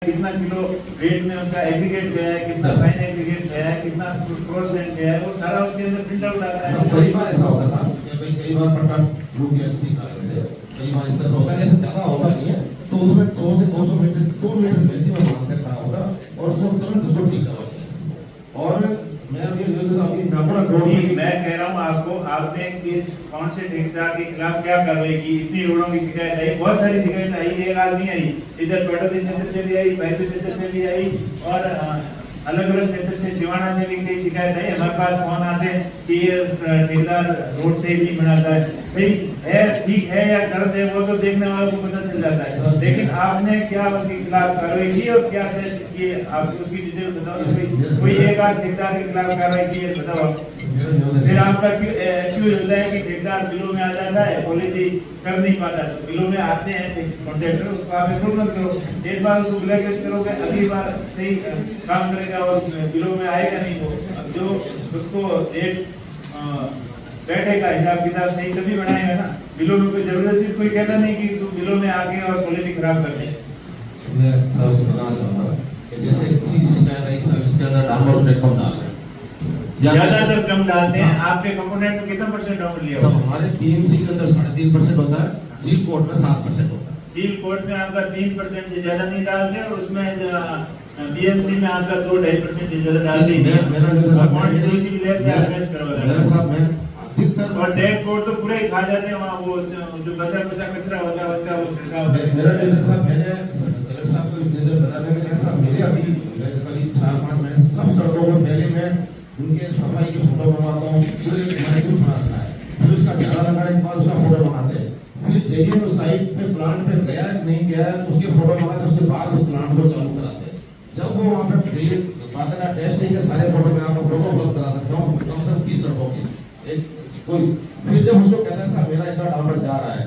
कितना kilo weight में उसका एग्रीगेट गया है, कितना फाइन एग्रीगेट गया है, कितना क्रोसेंट गया है, वो सारा उसके अंदर प्रिंट आउट आता है। कई बार ऐसा होता था कि भाई कई बार पट्टा रुक गया किसी कारण से, कई बार इस तरह से होता है, ऐसा ज्यादा होता नहीं है, तो उसमें 100 से 200 मीटर 100 मीटर मैक्सिमम मानते खड़ा होगा और उसको तुरंत उसको ठीक करवाएंगे। और मैं अभी मैं कह रहा हूँ आपको, आपने किस कौन से ठेकेदार के खिलाफ क्या कार्रवाई की? इतनी रोडों की शिकायत आई, बहुत सारी शिकायत आई, एक आदमी आई, इधर पटोदी क्षेत्र से भी आई, बैतूल क्षेत्र से भी आई और अलग अलग क्षेत्र से सिवाना से भी कई शिकायत आई। हमारे पास फोन आते हैं कि ये ठेकेदार रोड से ही बनाता है। सही है, ठीक है या गलत है वो तो देखने वालों को पता चल जाता है, लेकिन आपने क्या उसके खिलाफ कार्रवाई की और क्या किए? आप उसकी डिटेल बताओ। कोई एक आध ठेकेदार के खिलाफ कार्रवाई की है बताओ। फिर आपका एक्सक्यूज होता है कि ठेकेदार बिलों में आ जाता है, पॉलिसी कर नहीं पाता, तो बिलों में आते हैं कॉन्ट्रैक्टर, उसको आप अप्रूव मत करो। एक बार उसको ब्लैकलिस्ट करोगे, अगली बार सही काम करेगा और बिलों में आएगा नहीं। वो अब जो उसको रेट बैठेगा, हिसाब किताब सही तभी बनाएगा ना। बिलों में कोई जबरदस्ती कोई कहता नहीं कि तू बिलों में आके और क्वालिटी खराब कर दे। मैं सबसे बताना चाहूंगा कि जैसे किसी की शिकायत आई सब इसके अंदर डाउनलोड उसने कम डाल ज्यादातर कम डालते हैं। आपके कंपोनेंट में कितना परसेंट डाउन लिया? सब हमारे पीएमसी के अंदर 3.5% होता है, सील कोट में 7% होता है। सील कोट में आपका 3% से ज्यादा नहीं डालते और उसमें बीएमसी में आपका 2-2.5% से ज्यादा डालते हैं। मेरा साहब मैं अधिकतर और डेड कोट तो पूरा ही खा जाते हैं वहाँ, वो जो बचा बचा कचरा होता है उसका वो छिड़काव। मेरा निर्देश साहब, मैंने कलेक्टर साहब को निर्देश बताया कि कैसा मेरे अभी करीब 4-5 महीने से सब सड़कों पर पहले मैं उनके सफाई की फोटो बनवाता हूँ, पूरे महसूस बना रखा है, फिर उसका ध्यान लगाने के बाद उसका फोटो बनाते हैं, फिर चाहिए तो साइट पे प्लांट पे गया नहीं गया उसके फोटो बनाते, उसके बाद उस प्लांट को चालू कराते हैं। जब वो वहाँ पे चाहिए बात टेस्ट है कि सारे फोटो में आपको फोटो उपलब्ध करा सकता हूँ, कम से कम 20 सड़कों की एक कोई, फिर जब उसको कहता है साहब मेरा इतना डाउनलोड जा रहा है,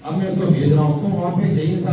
अब मैं उसको भेज रहा हूँ, तो वहाँ पे जय साहब